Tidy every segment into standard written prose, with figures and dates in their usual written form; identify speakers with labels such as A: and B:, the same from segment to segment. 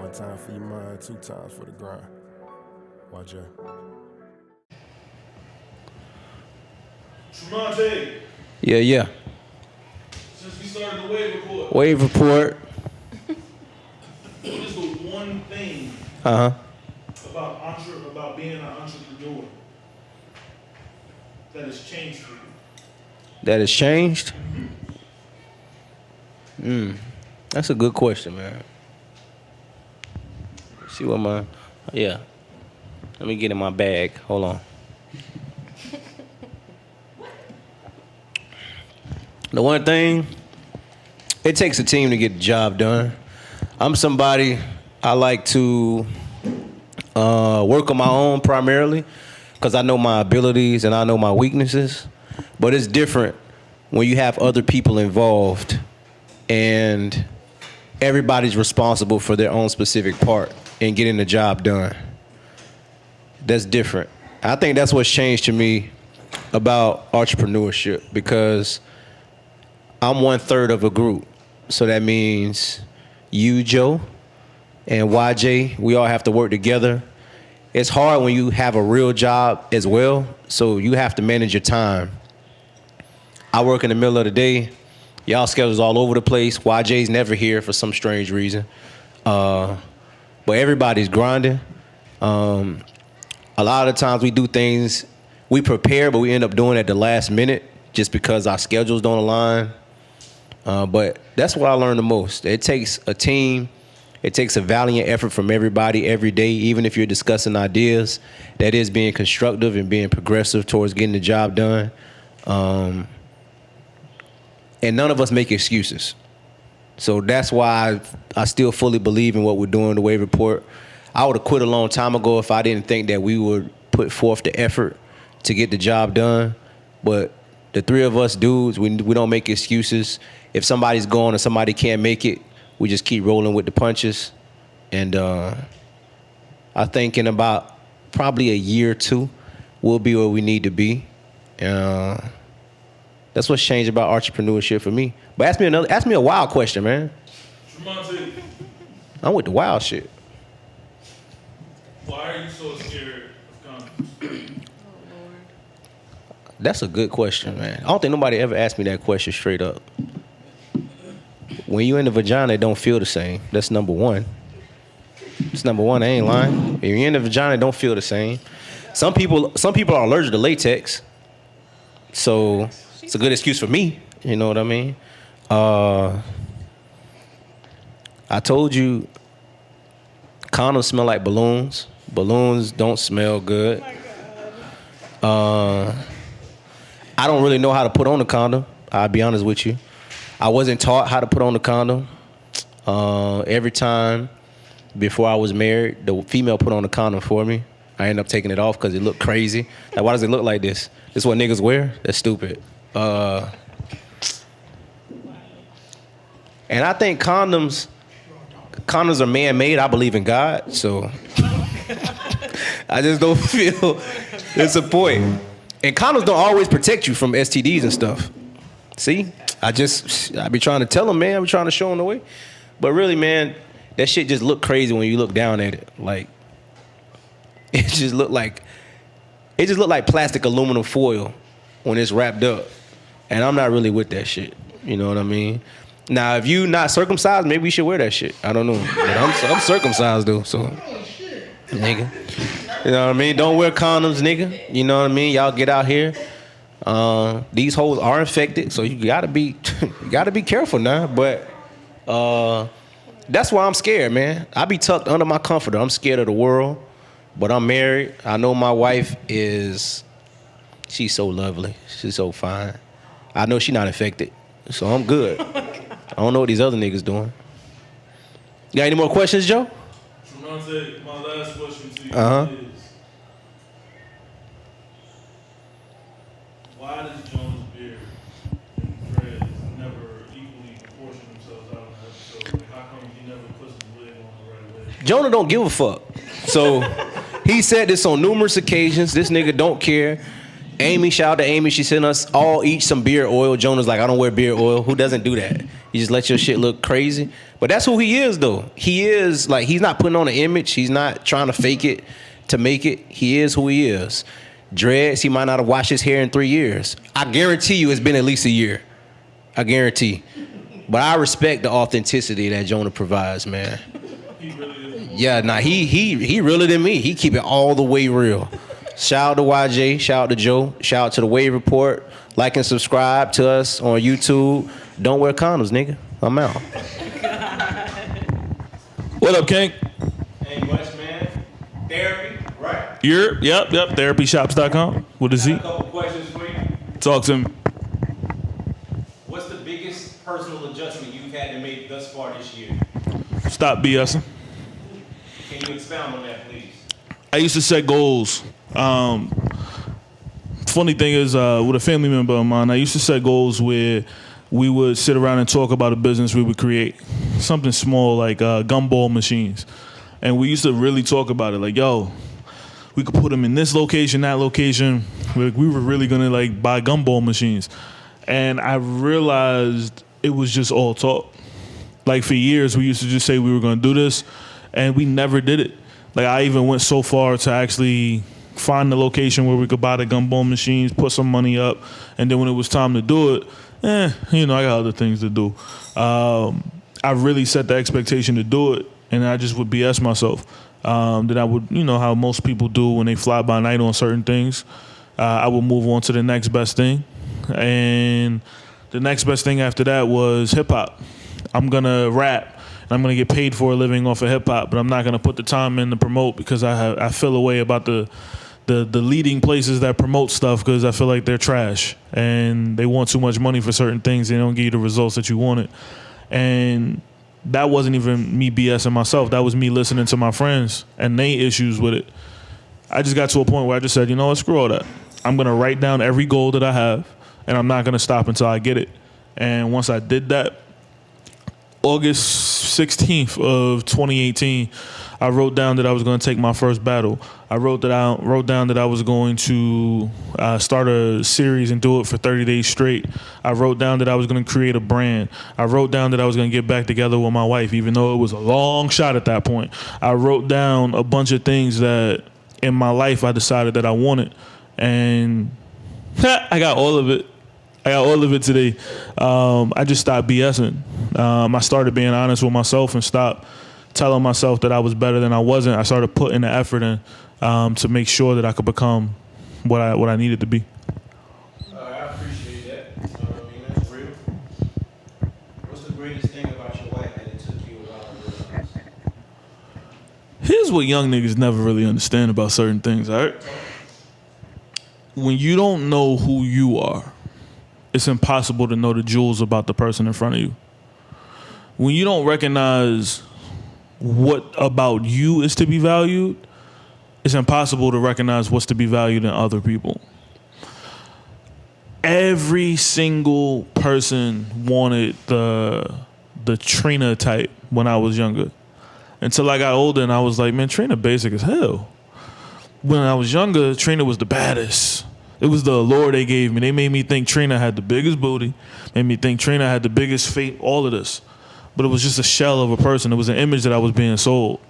A: One time for your mind, two times for the grind. YJ.
B: Tremonte,
C: Yeah.
B: since we started the wave report,
C: Wave report.
B: what is the one thing
C: Uh-huh.
B: about being an entrepreneur that has changed for you?
C: That has changed? That's a good question, man. See what yeah. Let me get in my bag. Hold on. The one thing, it takes a team to get the job done. I'm somebody, I like to work on my own primarily because I know my abilities and I know my weaknesses. But it's different when you have other people involved and everybody's responsible for their own specific part in getting the job done. That's different. I think that's what's changed to me about entrepreneurship because I'm 1/3 of a group. So that means you, Joe, and YJ, we all have to work together. It's hard when you have a real job as well, so you have to manage your time. I work in the middle of the day. Y'all schedules all over the place. YJ's never here for some strange reason. But everybody's grinding. A lot of times we do things, we prepare, but we end up doing it at the last minute just because our schedules don't align. But that's what I learned the most. It takes a team. It takes a valiant effort from everybody every day, even if you're discussing ideas. That is being constructive and being progressive towards getting the job done. And none of us make excuses. So that's why I still fully believe in what we're doing, the Wave Report. I would have quit a long time ago if I didn't think that we would put forth the effort to get the job done. But the three of us dudes, we don't make excuses. If somebody's gone or somebody can't make it, we just keep rolling with the punches. And I think in about probably a year or two, we'll be where we need to be. That's what's changed about entrepreneurship for me. But ask me a wild question, man.
B: Tremonte,
C: I'm with the wild shit.
B: why are you so scared of condoms?
C: That's a good question, man. I don't think nobody ever asked me that question straight up. When you in the vagina, it don't feel the same. That's number one. It's number one, I ain't lying. If you're in the vagina, it don't feel the same. Some people are allergic to latex. So it's a good excuse for me. You know what I mean? I told you condoms smell like balloons. Balloons don't smell good. I don't really know how to put on a condom. I'll be honest with you. I wasn't taught how to put on a condom. Every time before I was married, the female put on a condom for me. I ended up taking it off because it looked crazy. Like, why does it look like this? This is what niggas wear? That's stupid. And I think condoms are man-made. I believe in God, so I just don't feel it's a point. And condoms don't always protect you from STDs and stuff. See? I be trying to tell them, man. I be trying to show them the way. But really, man, that shit just look crazy when you look down at it. Like, it just look like plastic aluminum foil when it's wrapped up. And I'm not really with that shit. You know what I mean? Now, if you not circumcised, maybe you should wear that shit. I don't know. But I'm circumcised, though, so. Nigga. You know what I mean? Don't wear condoms, nigga. You know what I mean? Y'all get out here. These hoes are infected, so you gotta be careful now. But that's why I'm scared, man. I be tucked under my comforter. I'm scared of the world, but I'm married. I know my wife she's so lovely. She's so fine. I know she's not infected, so I'm good. I don't know what these other niggas doing. You got any more questions, Joe?
B: Tremonte, my last question to you is, why does Jonas Beard and Fred never equally proportion themselves out in the episode? Like, how come he never puts his wig on the right way?
C: Jonah don't give a fuck. So he said this on numerous occasions. This nigga don't care. Amy, shout out to Amy. She sent us all each some beard oil. Jonah's like, I don't wear beard oil. Who doesn't do that? You just let your shit look crazy. But that's who he is, though. He is like, he's not putting on an image. He's not trying to fake it to make it. He is who he is. Dreads, he might not have washed his hair in 3 years. I guarantee you it's been at least a year. I guarantee. But I respect the authenticity that Jonah provides, man.
B: He really is.
C: Yeah, nah, he realer than me. He keep it all the way real. Shout out to YJ, shout out to Joe, shout out to the Wave Report. Like and subscribe to us on YouTube. Don't wear condoms, nigga. I'm out.
D: What up, King?
C: Ain't much, man. Therapy, right?
D: Yep. Therapyshops.com. What is he?
C: A couple questions for you.
D: Talk to him.
C: What's the biggest personal adjustment you've had to make thus far this year?
D: Stop BSing.
C: Can you expound on that, please?
D: I used to set goals. Funny thing is, with a family member of mine, I used to set goals where we would sit around and talk about a business we would create. Something small like gumball machines. And we used to really talk about it. Like, yo, we could put them in this location, that location. We were really going to like buy gumball machines. And I realized it was just all talk. Like for years, we used to just say we were going to do this, and we never did it. Like I even went so far to actually find the location where we could buy the gumball machines, put some money up, and then when it was time to do it, I got other things to do. I really set the expectation to do it, and I just would BS myself. That I would, how most people do when they fly by night on certain things. I would move on to the next best thing. And the next best thing after that was hip hop. I'm going to rap. I'm going to get paid for a living off of hip hop, but I'm not going to put the time in to promote because I feel a way about the leading places that promote stuff because I feel like they're trash and they want too much money for certain things. They don't give you the results that you wanted. And that wasn't even me BSing myself. That was me listening to my friends and they issues with it. I just got to a point where I just said, you know what, screw all that. I'm going to write down every goal that I have and I'm not going to stop until I get it. And once I did that, August 16th of 2018, I wrote down that I was going to take my first battle. I wrote down that I was going to start a series and do it for 30 days straight. I wrote down that I was going to create a brand. I wrote down that I was going to get back together with my wife, even though it was a long shot at that point. I wrote down a bunch of things that in my life I decided that I wanted, and I got all of it. I got all of it today. I just stopped BSing. I started being honest with myself and stopped telling myself that I was better than I wasn't. I started putting the effort in to make sure that I could become what I needed to be.
C: I appreciate that. That's real. What's the greatest thing about your wife that it took you a while to realize?
D: Here's what young niggas never really understand about certain things, all right? When you don't know who you are, it's impossible to know the jewels about the person in front of you. When you don't recognize what about you is to be valued, it's impossible to recognize what's to be valued in other people. Every single person wanted the Trina type when I was younger. Until I got older and I was like, man, Trina basic as hell. When I was younger, Trina was the baddest. It was the allure they gave me. They made me think Trina had the biggest booty, made me think Trina had the biggest fate, all of this. But it was just a shell of a person. It was an image that I was being sold.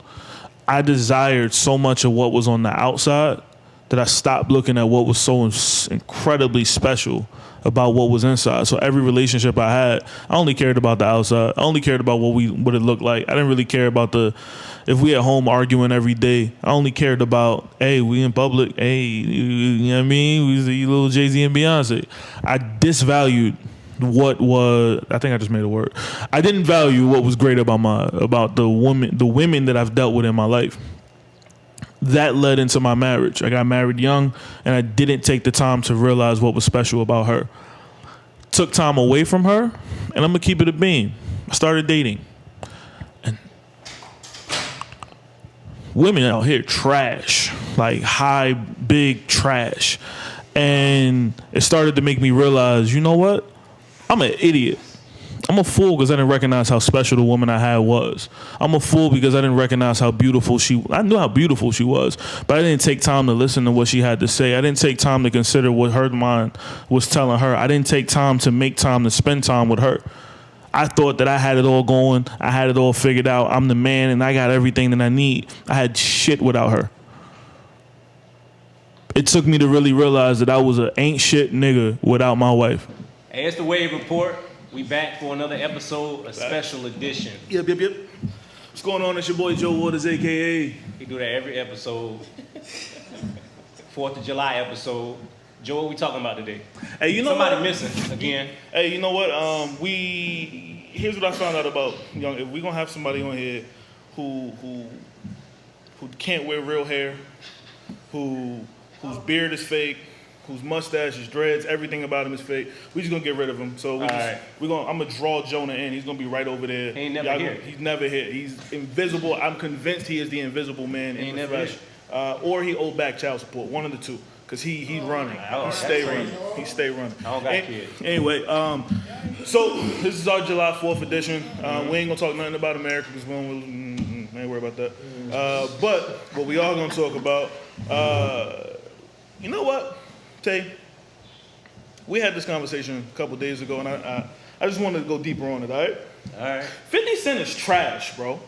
D: I desired so much of what was on the outside that I stopped looking at what was so incredibly special about what was inside. So every relationship I had, I only cared about the outside. I only cared about what it looked like. I didn't really care about if we at home arguing every day. I only cared about, hey, we in public. Hey, you know what I mean? We was the little Jay-Z and Beyonce. I disvalued what was, I think I just made a word. I didn't value what was great about the women that I've dealt with in my life. That led into my marriage. I got married young, and I didn't take the time to realize what was special about her. Took time away from her, and I'm gonna keep it a beam. I started dating, and women out here trash, like high, big trash, and it started to make me realize, you know what? I'm an idiot. I'm a fool because I didn't recognize how special the woman I had was. I'm a fool because I didn't recognize how beautiful I knew how beautiful she was, but I didn't take time to listen to what she had to say. I didn't take time to consider what her mind was telling her. I didn't take time to make time to spend time with her. I thought that I had it all going. I had it all figured out. I'm the man and I got everything that I need. I had shit without her. It took me to really realize that I was an ain't shit nigga without my wife.
C: Hey, it's the Wave Report. We back for another episode, a special edition.
D: Yep. What's going on? It's your boy Joe Waters, a.k.a.
C: We do that every episode. 4th of July episode. Joe, what we talking about today?
D: Hey, you know
C: Somebody
D: what?
C: missing again.
D: Hey, you know what? Here's what I found out about young. If we're gonna have somebody on here who can't wear real hair, whose beard is fake, whose mustache is dreads, everything about him is fake. We just gonna get rid of him. So I'm gonna draw Jonah in. He's gonna be right over there.
C: He ain't never here.
D: He's never here. He's invisible. I'm convinced he is the invisible man in the flesh. Or he owed back child support. One of the two. Cause he's running. He stay running.
C: I don't got kids.
D: Anyway, so this is our July 4th edition. We ain't gonna talk nothing about America because we ain't worry about that. But what we are gonna talk about, you know what, Tay? We had this conversation a couple days ago, and I just wanted to go deeper on it. All right. 50 Cent is trash, bro.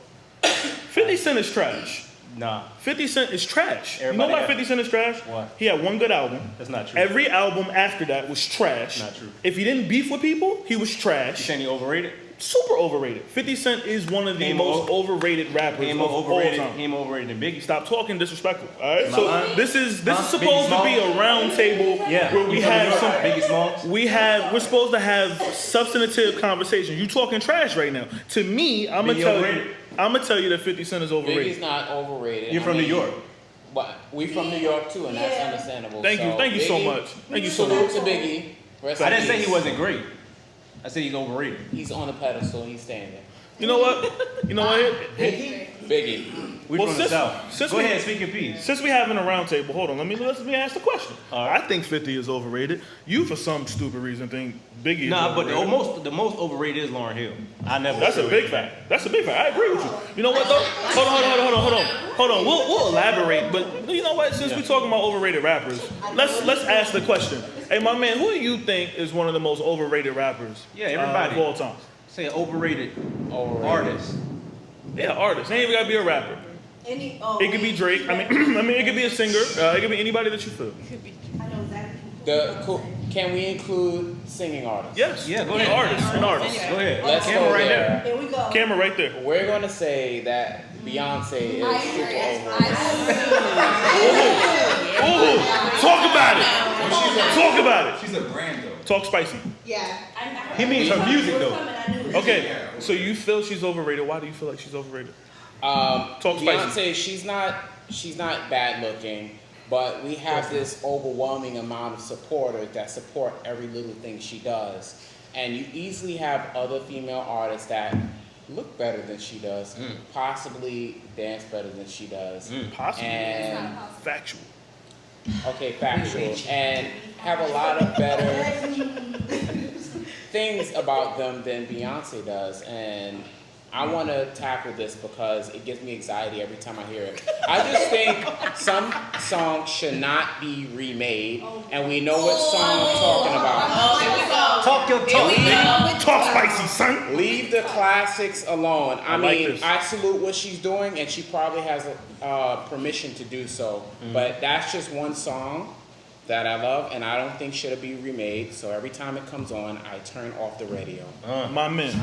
D: 50 Cent is trash.
C: Nah.
D: 50 Cent is trash.
C: Everybody
D: You know why 50 Cent is trash?
C: Why?
D: He had one good album.
C: That's not true.
D: Every album after that was trash.
C: Not true.
D: If he didn't beef with people, he was
C: You
D: trash.
C: saying he overrated?
D: Super overrated. 50 Cent is one of the most overrated rappers
C: He
D: of
C: ain't
D: all
C: overrated.
D: time.
C: He ain't overrated than Biggie.
D: Stop talking disrespectful. All right. So
C: lying?
D: this is supposed
C: Biggie
D: to be a round table where we have some.
C: Biggie Smalls.
D: We're supposed to have substantive conversations. You talking trash right now. To me, I'm gonna tell you that 50 Cent is overrated.
E: Biggie's not overrated.
C: You're from New York.
E: But we from New York too, and that's understandable.
D: Thank you so much. Thank you so much.
E: Salute to Biggie. Rest
C: I
E: in
C: didn't say
E: peace.
C: he wasn't great. I said he's overrated.
E: He's on a pedestal. He's standing there.
D: You know what?
E: Biggie.
C: We
D: Well,
C: from the South.
D: since
C: Go
D: we-
C: ahead, speak in peace.
D: Since we having a round table, hold on. Let me ask the question. I think 50 is overrated. You, for some stupid reason, think Biggie is
C: Nah, but
D: overrated.
C: the most overrated is Lauryn Hill. I never.
D: That's a big fact. That's a big fact. I agree with you. You know what though? Hold on. We'll elaborate. But you know what? Since we're talking about overrated rappers, let's ask the question. Hey, my man, who do you think is one of the most overrated rappers?
C: Yeah, everybody.
D: Of all time.
C: Say overrated artist.
D: Yeah, artist. Ain't even gotta be a rapper. It could be Drake. I mean, it could be a singer. It could be anybody that you feel.
E: Can we include singing artists?
D: Yes.
C: Yeah, go ahead.
D: An artist.
C: Go ahead.
E: Let's
C: Camera
E: go
C: right
E: there.
C: there.
F: Here we go.
D: Camera right there.
E: We're going to say that Beyonce is super overrated.
D: Ooh, talk about it.
G: She's a brand though.
D: Talk spicy.
F: Yeah.
C: He means her music though.
D: Okay, so you feel she's overrated. Why do you feel like she's overrated? Talk spicy.
E: Beyonce, she's not bad looking, but we have this overwhelming amount of supporters that support every little thing she does. And you easily have other female artists that look better than she does, possibly dance better than she does.
D: Possibly.
E: And
D: Factual.
E: okay, factual, and have a lot of better things about them than Beyonce does. And I want to tackle this because it gives me anxiety every time I hear it. I just think some songs should not be remade, and we know what song I'm talking about.
C: Talk your talk.
D: Talk spicy, son.
E: Leave the classics alone. I
D: like
E: mean,
D: this.
E: I salute what she's doing, and she probably has permission to do so. But that's just one song that I love, and I don't think should be remade. So every time it comes on, I turn off the radio.
D: My man.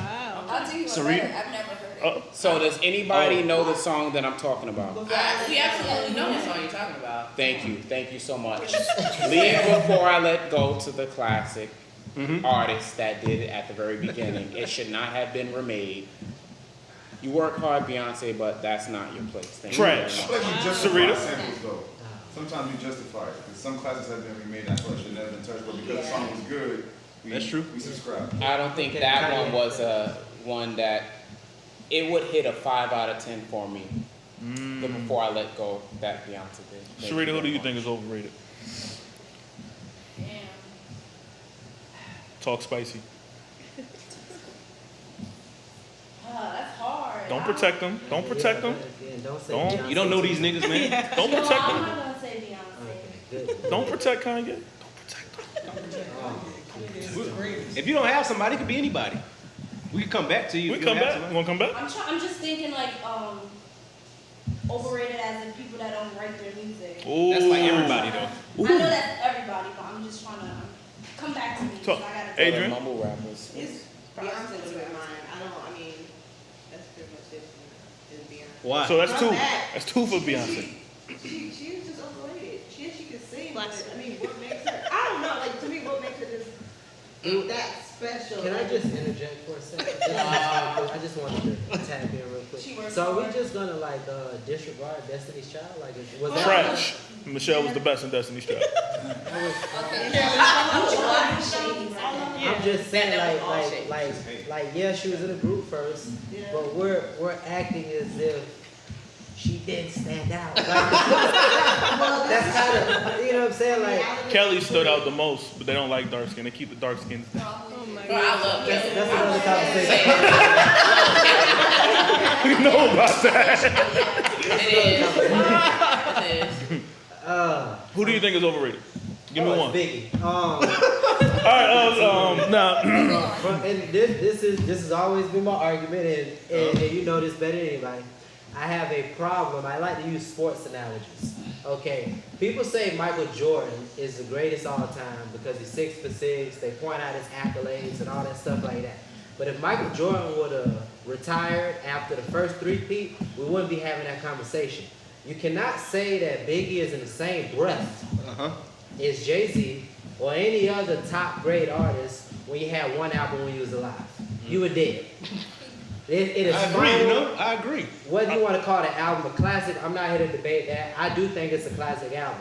F: I'll tell you what,
C: Sarita?
F: I've never heard it.
E: So does anybody know the song that I'm talking about?
H: We absolutely know what song you're talking about.
E: Thank you so much. Leave Before I Let Go to the classic artist that did it at the very beginning. It should not have been remade. You work hard, Beyonce, but that's not your place. Thank you very
D: Trash.
E: much.
G: I feel like you justify
D: Sarita?
G: samples though. Sometimes you justify it because some classes have been remade. That's why it should never been touched. But because the song was good,
C: That's true.
G: We subscribe.
E: I don't think that one was one that it would hit a 5 out of 10 for me. The Before I Let Go that Beyonce did. Thank
D: Sarita, who
E: very
D: do you
E: much.
D: think is overrated? Talk spicy. Don't protect them. Don't protect them.
I: Yeah, don't say
D: Don't-
I: Beyonce.
C: You don't know these niggas, man.
D: Don't
F: No,
D: protect
F: I'm
D: them.
F: not gonna say Beyonce.
I: Good.
D: Don't protect Kanye.
C: If you don't have somebody, it could be anybody. We can come back to you.
D: We
C: if you
D: come
C: don't have
D: back.
C: somebody.
D: You want to come back?
F: I'm just thinking like overrated as in people that don't write their music.
D: Ooh.
C: That's like everybody though.
F: I know that's everybody, but I'm just trying to come back to me.
D: So,
F: I gotta
D: Adrian?
E: Mumble rappers.
H: It's Beyonce was with mine. I mean, that's pretty much it. Is Beyonce.
C: Why?
D: So that's
H: Come
D: two.
H: back.
D: That's two for Beyonce.
H: She was just overrated. She could sing, but I mean, what makes her? I don't know. Like to me, what makes her just that special?
I: Can I just interject for a second? I just wanted to tap in real quick.
F: She works
I: So are we
F: hard.
I: just gonna like disregard Destiny's Child? Like, was that
D: Trash. Michelle was the best in Destiny's Child.
I: I'm just saying,
H: That was all shade.
I: like, yeah, she was in a group first, but we're acting as if she didn't stand out. Like, that's kind of, you know what I'm saying? Like,
D: Kelly stood out the most, but they don't like dark skin. They keep the dark skins down.
H: Bro, I love
I: that's
H: Kelly.
I: another conversation.
D: We know about that.
H: It is.
D: Who do you think is overrated? Give me
I: it's
D: one.
I: Biggie.
D: All right. Now,
I: And this has always been my argument, and you know this better than anybody. I have a problem. I like to use sports analogies. Okay, people say Michael Jordan is the greatest all time because he's 6'6". They point out his accolades and all that stuff like that. But if Michael Jordan would have retired after the first three-peat, we wouldn't be having that conversation. You cannot say that Biggie is in the same breath as Jay-Z or any other top grade artist when you had one album when you was alive. You were dead. It is
C: I agree,
I: fine.
C: you know? I agree.
I: Whether you want to call the album a classic, I'm not here to debate that. I do think it's a classic album.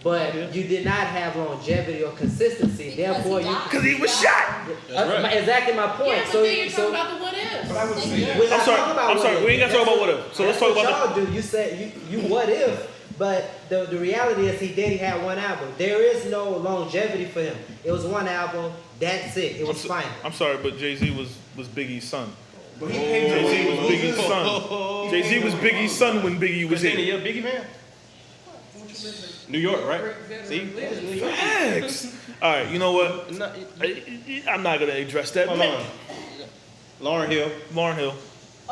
I: But you did not have longevity or consistency. Therefore, you...
D: because he was shot.
I: Exactly my point.
H: Yeah, but
I: so,
H: then you're
I: so
H: talking about the what ifs.
G: But I would say
I: we're not
D: I'm sorry.
I: talking about
D: I'm
I: what
D: sorry.
I: if.
D: We ain't got to talk about what if. So let's talk
I: That's
D: about
I: what y'all do. You said you what if, but the reality is he had one album. There is no longevity for him. It was one album. That's it. It was fine.
D: I'm sorry, but Jay-Z was Biggie's son.
G: But he came to
D: Jay-Z was Biggie's son. Jay-Z was Biggie's son when Biggie was
C: Christina,
D: here.
C: you a Biggie fan? New York, right? See?
D: Facts. All right, you know what?
C: No,
D: I'm not gonna address that.
C: hold on. Lauryn Hill.
D: Lauryn Hill.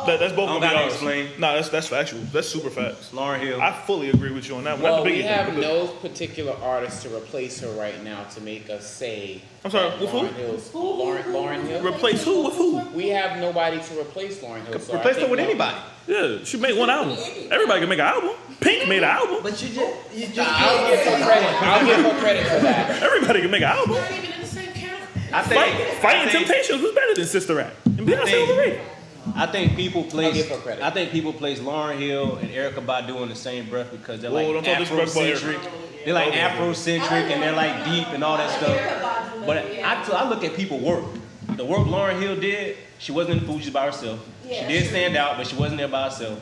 D: That's both
C: I don't
D: of the
C: gotta
D: artists.
C: explain.
D: Nah, that's factual. That's super facts.
C: Lauryn Hill.
D: I fully agree with you on that one.
E: Well,
D: Not the
E: we
D: Biggie
E: have
D: thing, but
E: no particular artist to replace her right now to make us say.
D: I'm sorry,
E: that
D: with who?
E: Lauryn Hill's Lauryn Hill.
D: replace who with who?
E: We have nobody to replace Lauryn Hill. So I
C: Replace her
E: think
C: with
E: no-
C: anybody.
D: Yeah, she made one album. Everybody can make an album. Pink made an album.
I: But you just
E: I'll give her credit. I'll give her credit for that.
D: Everybody can make an album.
H: Not even in the same category.
C: I think,
D: Fighting Temptations was better than Sister Act. And Beyonce
C: think-
D: overrated.
C: I think people place.
E: give her credit.
C: I think people place Lauryn Hill and Erykah Badu in the same breath because they're
D: Whoa,
C: like
D: don't talk disrespect about
C: Afrocentric. They're like Afrocentric and they're like deep and all that stuff. But I look at people work. The work Lauryn Hill did, she wasn't in the Fugees by herself. She did stand out, but she wasn't there by herself.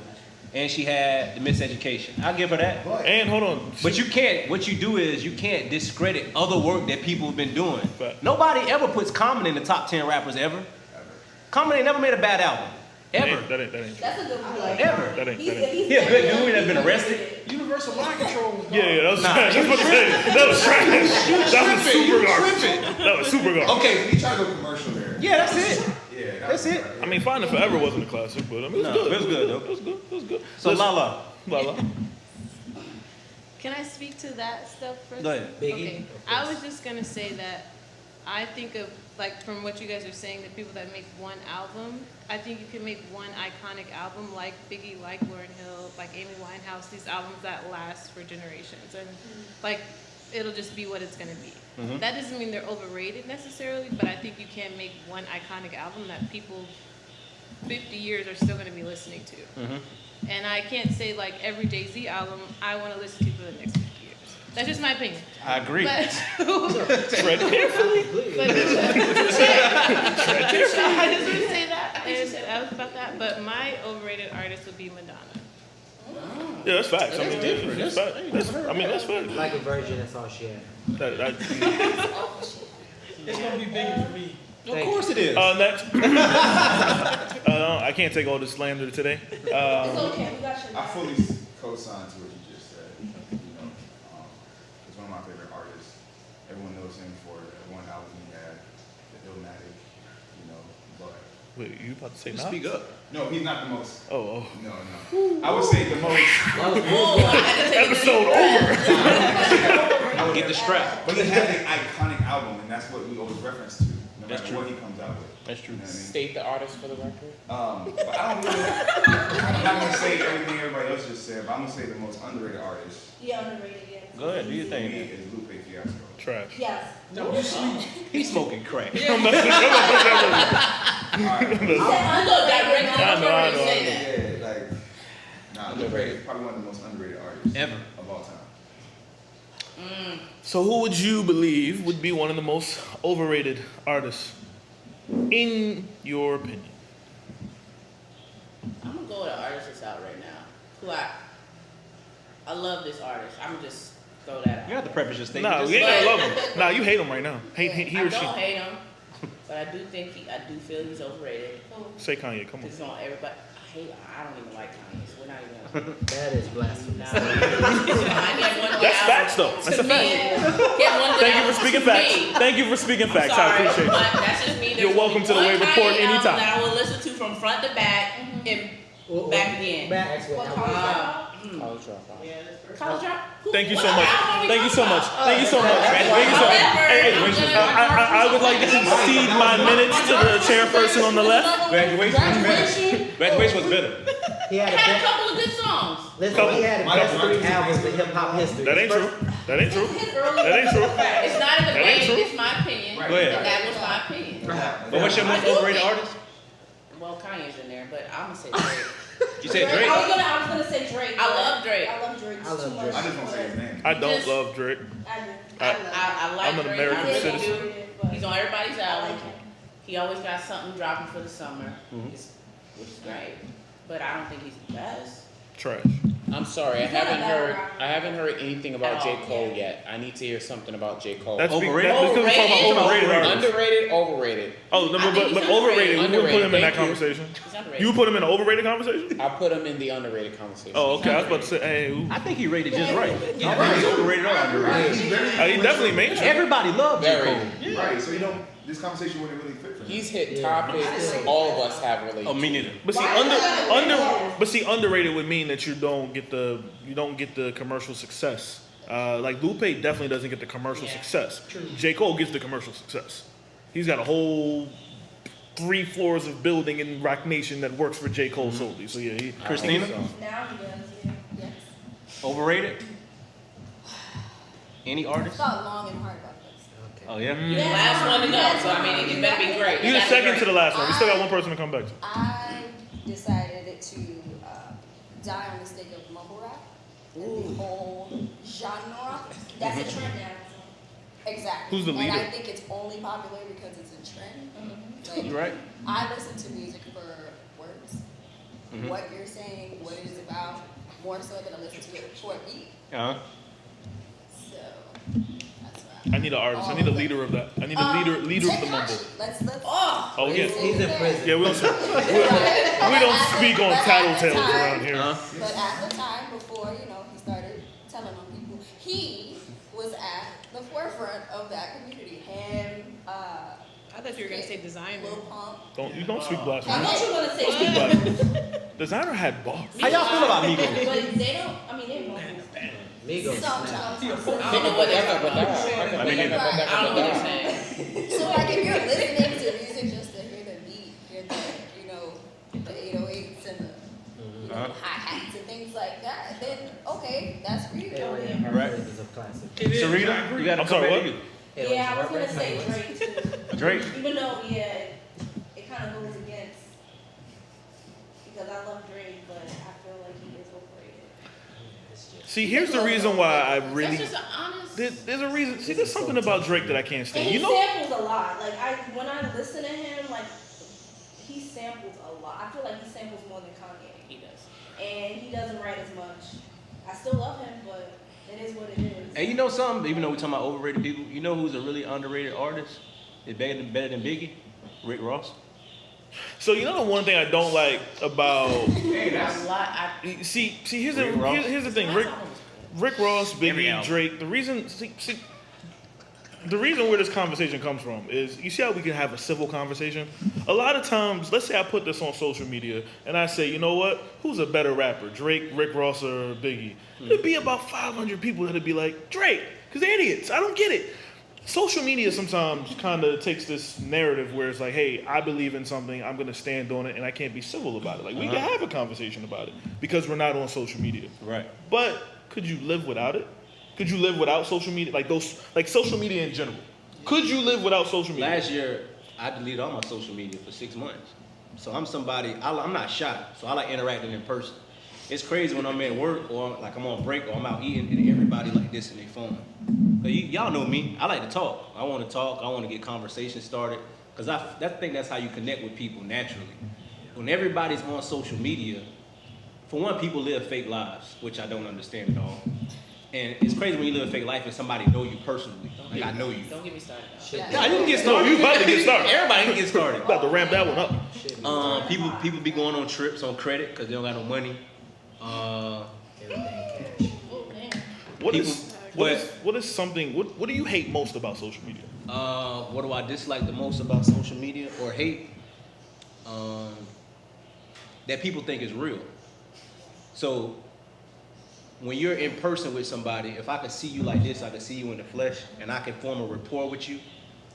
C: And she had the miseducation. I'll give her that.
D: And hold on.
C: But you can't, what you do is you can't discredit other work that people have been doing.
D: Fact.
C: Nobody ever puts Common in the top 10 rappers ever. Common ain't never made a bad album. Ever.
D: That ain't true.
F: That's a good one.
C: Ever.
D: That ain't.
C: He a good dude that's been arrested.
G: Universal Mind Control.
D: Yeah, that was trash. That's what I'm saying. That was trash. That was super garbage. That was super garbage.
G: Okay, he tried to go commercial there.
C: Yeah, that's it.
G: Yeah,
C: That's it.
D: I mean, Finding Forever wasn't a classic, but I mean, it was
C: No,
D: good.
C: it was good, though.
D: It was good. It was good.
C: So
D: Listen,
C: Lala.
D: Lala.
J: Can I speak to that stuff first?
C: Go ahead.
I: Biggie.
J: Okay. I was just gonna say that I think of, like, from what you guys are saying, the people that make one album, I think you can make one iconic album like Biggie, like Lauryn Hill, like Amy Winehouse, these albums that last for generations. And like, it'll just be what it's gonna be. That doesn't mean they're overrated necessarily, but I think you can make one iconic album that people 50 years are still gonna be listening to. And I can't say like every Jay-Z album I wanna listen to for the next 50 years. That's just my opinion.
C: I agree.
J: But
D: Tread carefully.
J: But I just want to say that. And I was about that. But my overrated artist would be Madonna.
D: Yeah, that's facts. I
C: That's
D: mean,
C: different.
D: That's facts. I mean, that's facts.
I: like a virgin. That's all she had.
C: Of course it is.
D: Next. I can't take all the slander today.
F: It's okay, we got you.
G: I fully co-sign to what you just said. You know, he's one of my favorite artists. Everyone knows him for the one album he had, the Illmatic. You know, but
D: Wait, you about to say Nas?
C: Speak up.
G: no, he's not the most.
D: Oh.
G: No. I would say the most.
D: Episode over.
G: I would
C: Get the strap.
G: But he has an iconic album, and that's what we always reference to, no
C: That's
G: matter
C: true.
G: what he comes out with.
C: That's true.
G: You know what I mean?
E: State the artist for the record.
G: But I don't really, I'm not gonna say everything everybody else just said, but I'm gonna say the most underrated artist
F: Yeah, underrated, yes.
C: Go ahead, do your
G: for
C: thing.
G: me
C: Man.
G: is Lupe Fiasco.
D: Trash.
F: Yes.
C: He's smoking crack.
G: All right.
D: I know.
G: Yeah, like, Lupe is probably one of the most underrated artists
C: Ever.
G: of all time.
D: So who would you believe would be one of the most overrated artists, in your opinion?
K: I'm gonna go with an artist that's out right now. Who I love this artist. I'm gonna just throw that out.
C: You have to preface your statement.
D: Nah,
C: Just
D: you ain't
K: But-
D: gotta love him. Nah, you hate him right now. Hate he
K: I
D: or
K: don't
D: she.
K: hate him, but I do think I do feel he's overrated.
D: Say Kanye, come on.
K: He's on everybody. I don't even like Kanye, so we're not even.
I: That is blasphemous.
D: That's facts though. That's a fact. Thank you for speaking facts. Thank you for speaking facts. I appreciate
K: But
D: it.
K: that's just me.
D: You're welcome to the Wave Report anytime.
K: That I will listen to from front to back and back again.
E: College Dropout.
K: College Drop.
D: Thank you so much. Thank you so much. Thank you so much. Thank you so much. Hey, I would like to concede my minutes to the chairperson on the left.
C: Graduation was better.
I: He had
K: It had a couple of good songs.
I: Listen, he had the best 3 albums in hip hop history.
D: That ain't true. That ain't true. That ain't true.
K: It's not a
D: That ain't
K: debate.
D: true.
K: It's my opinion.
C: Go ahead.
K: And that was my opinion.
C: But what's your most overrated artist?
K: Well, Kanye's in there, but I'm gonna say Drake.
C: You said Drake.
F: I was gonna say Drake.
K: I love Drake.
F: I love Drake.
I: I love
F: too
I: Drake.
F: much.
G: I just won't say his name.
D: I don't
K: Just-
D: love Drake.
F: I do.
K: I like
D: I'm an
K: Drake.
D: American
K: I really
D: citizen.
K: do. He's on everybody's
F: I
K: album.
F: like him.
K: He always got something dropping for the summer,
C: Mhm.
K: which is great. But I don't think he's the best.
D: Trash.
E: I'm sorry, I
F: He's not a
E: haven't
F: battle
E: heard.
F: rapper.
E: I haven't heard anything about
K: At
E: J.
K: all.
E: Cole yet. I need to hear something about J. Cole.
D: That's
C: Overrated?
D: because we're talking about overrated artists.
E: Underrated, overrated.
D: Oh, no,
K: I think
D: but
K: he's
D: overrated. We would put him in that
E: Underrated, thank you.
D: conversation.
K: He's underrated.
D: You would put him in an overrated conversation?
E: I put him in the underrated conversation.
D: Oh, okay. I was about to say, hey, ooh.
C: I think he rated just right. He's very overrated or underrated.
D: He definitely mainstream.
C: Everybody loved J.
E: Very.
C: Cole.
G: Right, so you don't, this conversation wouldn't really fit for him.
E: He's hit topics all of us have related.
C: Oh, me neither.
D: But see, underrated would mean that you don't get the commercial success. Like Lupe definitely doesn't get the commercial success. J. Cole gets the commercial success. He's got a whole 3 floors of building in Rock Nation that works for J. Cole solely. So yeah,
C: Christina?
F: Now he does, yeah. Yes.
C: Overrated? Any artist?
F: Thought long and hard about this.
C: Oh, yeah?
K: You're the last one to go, so I mean, it better be great.
D: You're the
K: It gotta be
D: second to the
K: great.
D: last one. We still got one person to come back to.
F: I decided to die on the stake of mumble rap. And the whole genre. That's a trend now. Exactly.
D: Who's the
F: And I
D: leader?
F: think it's only popular because it's a trend. Like,
C: You right?
F: I listen to music for words. What you're saying, what it is about, more so than I listen to it for a beat.
C: Uh-huh.
F: So that's why.
D: I need an artist. I need a leader of that. I need a leader of the mumble.
F: Let's
K: Oh,
D: Oh yeah.
I: He's in prison.
D: Yeah, we don't speak on tattletales around here.
F: But at the time, before he started telling on people, he was at the forefront of that community. Him,
J: I thought you were gonna say designer.
F: Lil Pump.
D: Don't speak blasphemy.
F: I thought you were gonna say
D: Don't speak blasphemy. Designer had bars.
C: How y'all feel about Migos?
F: But they don't. I mean, they don't.
I: Migos.
F: Sometimes.
K: I don't know what they're talking about.
C: I mean, neither.
K: I don't know what they're saying.
F: So like, if you're listening to music just to hear the beat, hear the 808s and the hi-hats and things like that, then okay, that's for you.
C: Right.
I: Is a classic.
C: Serena, you got to
D: I'm
C: come
D: sorry,
C: back
D: what?
C: to you.
F: Yeah, I was gonna say Drake too.
C: Drake.
F: Even though, it kind of goes against, because I love Drake, but I feel like he is overrated.
D: See, here's the reason why I
K: That's
D: really.
K: just an honest.
D: There's a reason. See, there's something about Drake that I can't
F: And
D: stand.
F: he
D: You know,
F: samples a lot. Like when I listen to him, like he samples a lot. I feel like he samples more than Kanye.
K: He does.
F: And he doesn't write as much. I still love him, but it is what it is.
C: And you know something? Even though we're talking about overrated people, you know who's a really underrated artist? Is better than Biggie? Rick Ross.
D: So you know the one thing I don't like about
K: That's a lot.
D: see here's the thing. Rick Ross, Biggie, Drake. The reason where this conversation comes from is you see how we can have a civil conversation. A lot of times, let's say I put this on social media and I say, you know what? Who's a better rapper, Drake, Rick Ross, or Biggie? There'd be about 500 people that'd be like Drake, because they're idiots. I don't get it. Social media sometimes kind of takes this narrative where it's like, hey, I believe in something, I'm going to stand on it, and I can't be civil about it. Like, we can have a conversation about it because we're not on social media.
C: Right.
D: But could you live without it? Could you live without social media? Like social media in general. Could you live without social media?
C: Last year, I deleted all my social media for 6 months. So I'm somebody, I'm not shy, so I like interacting in person. It's crazy when I'm at work or like I'm on break or I'm out eating and everybody like this in their phone. Y'all know me. I like to talk. I want to talk. I want to get conversations started because I think that's how you connect with people naturally. When everybody's on social media, for one, people live fake lives, which I don't understand at all. And it's crazy when you live a fake life and somebody know you personally. Like I know you.
K: Don't get me started.
C: Nah, you can get started.
D: You about to get started.
C: Everybody can get started.
D: About to ramp that one up.
C: People be going on trips on credit because they don't got no money.
D: What do you hate most about social media?
C: What do I dislike the most about social media or hate? That people think is real. So when you're in person with somebody, if I could see you like this, I could see you in the flesh, and I can form a rapport with you,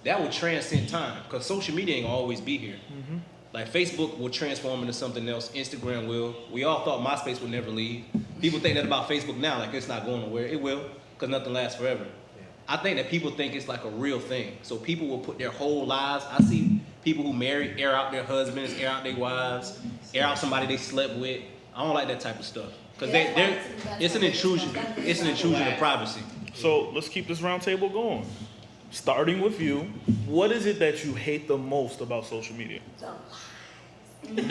C: that would transcend time. Because social media ain't gonna always be here. Mm-hmm. Like Facebook will transform into something else. Instagram will. We all thought MySpace would never leave. People think that about Facebook now, like it's not going nowhere. It will, because nothing lasts forever. Yeah. I think that people think it's like a real thing. So people will put their whole lives. I see people who marry, air out their husbands, air out their wives, air out somebody they slept with. I don't like that type of stuff. Because it's an intrusion. It's an intrusion of privacy.
D: So let's keep this roundtable going. Starting with you, what is it that you hate the most about social media?
C: The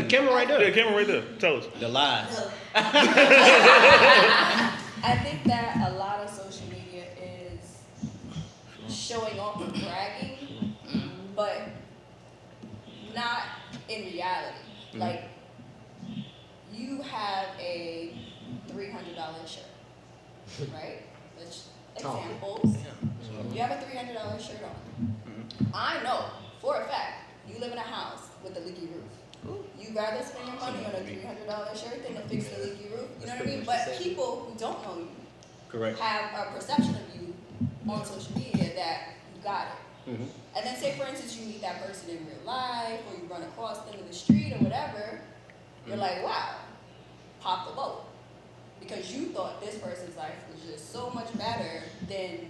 C: camera right there.
D: Yeah, the camera right there. Tell us.
C: The lies.
F: I think that a lot of social media is showing off and bragging, but not in reality. Like, you have a $300 shirt, right? Examples. You have a $300 shirt on. I know for a fact you live in a house with a leaky roof. You'd rather spend your money on a $300 shirt than to fix the leaky roof. You know what I mean? But people who don't know you have a perception of you on social media that you got it. And then say, for instance, you meet that person in real life or you run across them in the street or whatever. You're like, wow, pop the boat. Because you thought this person's life was just so much better than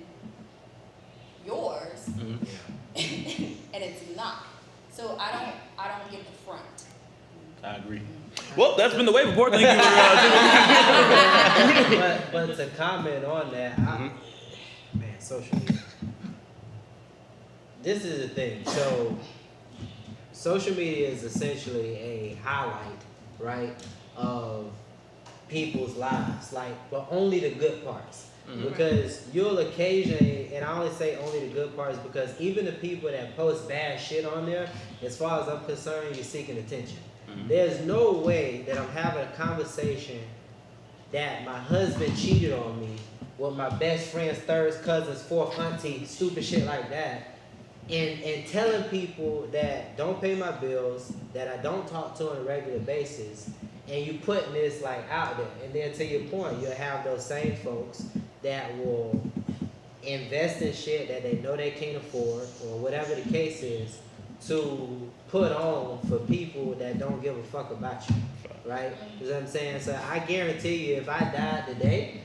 F: yours, and it's not. So I don't get the front.
C: I agree.
D: Well, that's been the wave report. Thank you for
I: but to comment on that, man, social media. This is the thing. So social media is essentially a highlight, right, of people's lives, but only the good parts. Because you'll occasionally, and I only say only the good parts because even the people that post bad shit on there, as far as I'm concerned, you're seeking attention. There's no way that I'm having a conversation that my husband cheated on me with my best friend's third cousin's fourth auntie, stupid shit like that, and telling people that don't pay my bills, that I don't talk to on a regular basis, and you putting this out there. And then to your point, you'll have those same folks that will invest in shit that they know they can't afford or whatever the case is to put on for people that don't give a fuck about you, right? You know what I'm saying? So I guarantee you if I died today,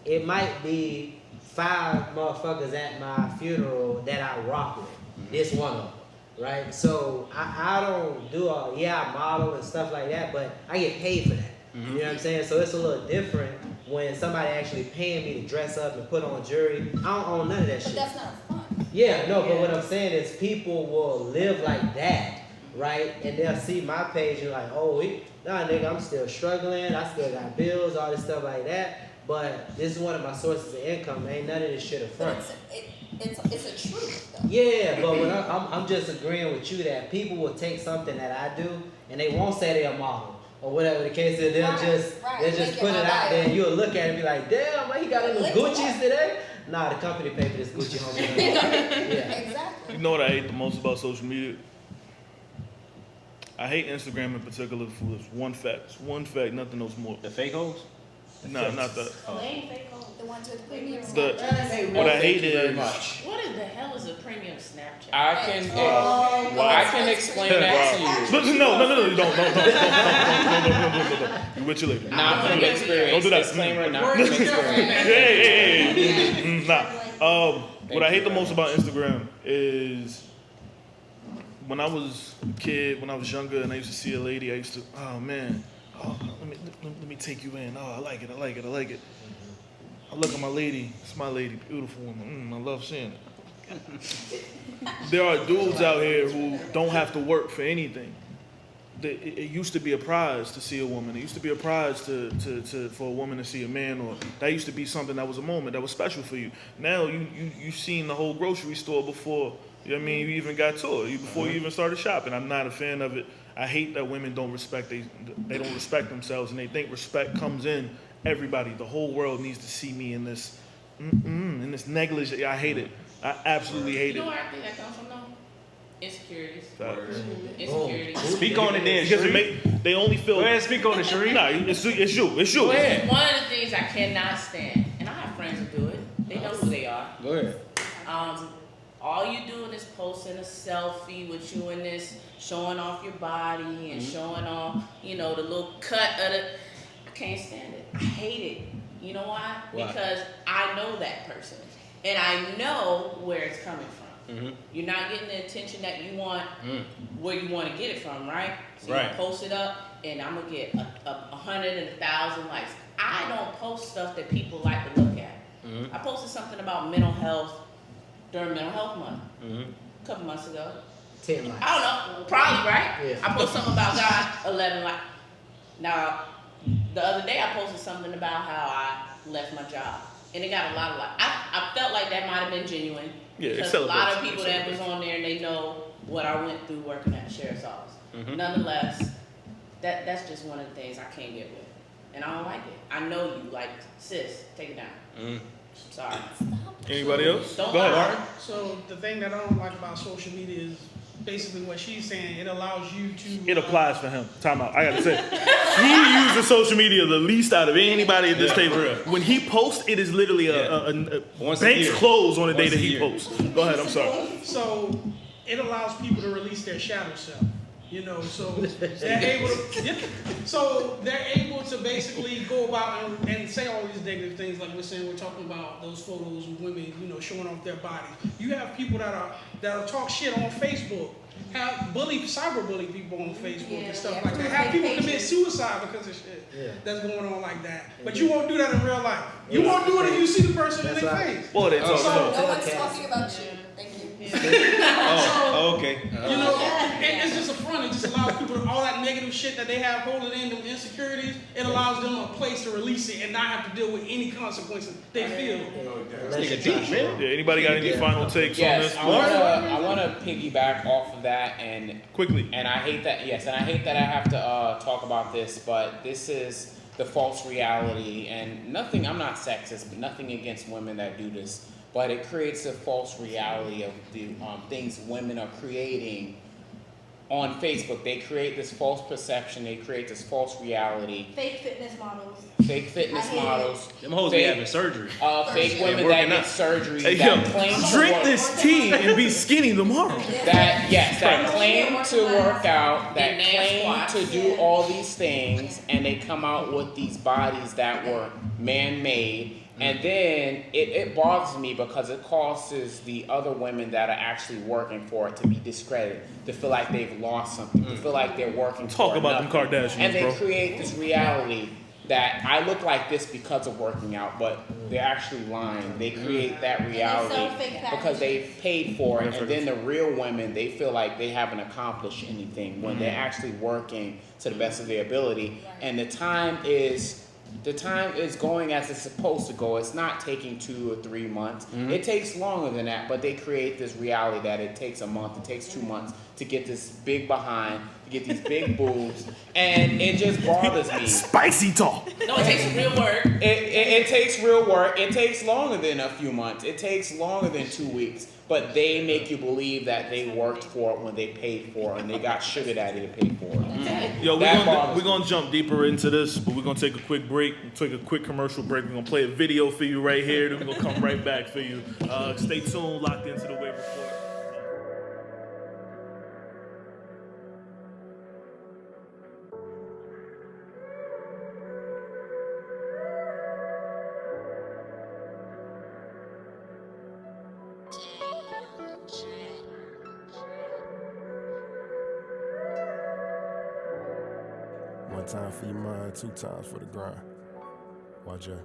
I: it might be 5 motherfuckers at my funeral that I rock with. This one of them. Right? So I don't do I model and stuff like that, but I get paid for that. You know what I'm saying? So it's a little different when somebody actually paying me to dress up and put on jewelry. I don't own none of that shit.
F: But that's not fun.
I: Yeah, no, but what I'm saying is people will live like that, right? And they'll see my page and like, oh, nah, nigga, I'm still struggling. I still got bills, all this stuff like that. But this is one of my sources of income. Ain't none of this shit a front.
F: It's a truth, though.
I: Yeah, but when I'm just agreeing with you that people will take something that I do and they won't say they're a model or whatever the case is. They'll just put it out there and you'll look at it and be like, damn, man, he got any Gucci's today? Nah, the company paid for this Gucci homie. Yeah.
F: Exactly.
D: You know what I hate the most about social media? I hate Instagram in particular for this one fact, nothing else more.
C: The fake hoes?
D: No, not that.
F: Oh, they ain't fake hoes. The ones with premium
D: The-
F: Snapchat.
D: What I hate
E: Thank you very
D: is
E: much.
K: What in the hell is a premium Snapchat?
E: I can explain that to you.
D: No, don't. You with your lady.
E: Not from experience.
D: Don't do that.
E: Disclaimer, not from experience.
D: Hey. Nah. What I hate the most about Instagram is when I was a kid, when I was younger, and I used to see a lady, I used to, oh man, let me take you in. Oh, I like it. I look at my lady, it's my lady, beautiful woman. I love seeing it. There are dudes out here who don't have to work for anything. It used to be a prize to see a woman. It used to be a prize for a woman to see a man, or that used to be something that was a moment that was special for you. Now you've seen the whole grocery store before. You know what I mean? You even got to it before you even started shopping. I'm not a fan of it. I hate that women don't respect they don't respect themselves, and they think respect comes in everybody. The whole world needs to see me in this negligence. I hate it. I absolutely hate
K: You know
D: it.
K: where I think that comes from though? Insecurities.
D: Facts.
K: Insecurities.
C: Speak on it then,
D: Because
C: Sheree.
D: they only feel.
C: Go ahead, speak on it, Sheree.
D: Nah, it's you.
C: Go ahead.
K: One of the things I cannot stand, and I have friends who do it. They know who they are.
C: Go ahead.
K: All you doing is posting a selfie with you in this, showing off your body and showing off, the little cut of the. I can't stand it. I hate it. You know why? Because I know that person, and I know where it's coming from.
C: Mm-hmm.
K: You're not getting the attention that you want, where you want to get it from, right? So
C: Right.
K: you post it up, and I'm gonna get 100 and 1,000 likes. I don't post stuff that people like to look at.
C: Mm-hmm.
K: I posted something about mental health during Mental Health Month
C: Mm-hmm.
K: a couple months ago.
I: 10 likes.
K: I don't know, probably right.
I: Yeah.
K: I posted something about God, 11 likes. Now, the other day I posted something about how I left my job, and it got a lot of likes. I felt like that might have been genuine.
D: Yeah, it
K: because a lot of
D: celebrates.
K: people that was on there, and they know what I went through working at the sheriff's office.
C: Mhm.
K: Nonetheless, that's just one of the things I can't get with, and I don't like it. I know you, like, sis, take it down.
C: Mm-hmm.
K: Sorry.
D: Anybody else?
K: Don't
D: Go ahead.
K: lie.
L: So the thing that I don't like about social media is basically what she's saying. It allows you to.
D: It applies for him. Time out. I gotta say, he uses social media the least out of anybody at this table. When he posts, it is literally a
C: Once a
D: bank's
C: year.
D: closed on the day
C: Once
D: that
C: a
D: he
C: year.
D: posts. Go ahead. I'm sorry.
L: So it allows people to release their shadow self. So they're able to basically go about and say all these negative things, like we're saying. We're talking about those photos of women, showing off their bodies. You have people that'll talk shit on Facebook, have cyberbully people on Facebook and stuff like that. Have people commit suicide because of shit that's going on like that. But you won't do that in real life. You won't do it if you see the person in their face.
D: Well, then,
F: No one's talking about you. Thank you.
C: Okay.
L: It's just a front. It just allows people all that negative shit that they have holding in, them insecurities. It allows them a place to release it and not have to deal with any consequences they feel.
C: Nigga deep, man.
D: Yeah. Anybody got any final takes on
E: Yes,
D: this?
E: I want to piggyback off of that and
D: Quickly.
E: And I hate that. Yes, and I hate that I have to talk about this, but this is the false reality, and nothing. I'm not sexist, but nothing against women that do this. But it creates a false reality of the things women are creating on Facebook. They create this false perception. They create this false reality.
F: Fake fitness models.
E: Fake fitness
F: I hate
E: models.
C: Them hoes be having surgery.
E: Fake women
C: working
E: that get
C: out.
E: surgery.
D: Hey,
E: that
D: yo,
E: claim to
D: drink
E: work-
D: this tea and be skinny tomorrow.
E: That claim to work out, that
K: Big man
E: claim
K: squats.
E: to do all these things, and they come out with these bodies that were man-made. And then it bothers me because it causes the other women that are actually working for it to be discredited, to feel like they've lost something, to feel like they're working
D: Talk
E: for
D: about them
E: nothing.
D: Kardashians,
E: And they
D: bro.
E: create this reality that I look like this because of working out, but they're actually lying. They create that reality
F: sell fake
E: because they paid for it, and then the real women, they feel like they haven't accomplished anything when they're actually working to the best of their ability. And the time is the time is going as it's supposed to go. It's not taking 2 or 3 months. It takes longer than that, but they create this reality that it takes a month, it takes 2 months to get this big behind, to get these big boobs, and it just bothers me.
D: Spicy talk.
K: No, it takes real work.
E: It takes real work. It takes longer than a few months. It takes longer than 2 weeks. But they make you believe that they worked for it when they paid for it, and they got sugar daddy to pay for it.
D: Yo,
E: That
D: we're gonna jump deeper into this, but we're gonna take a quick break, take a quick commercial break. We're gonna play a video for you right here, then we're gonna come right back for you. Stay tuned, locked into the Wave Report.
A: One time for your mind, 2 times for the grind. YJ.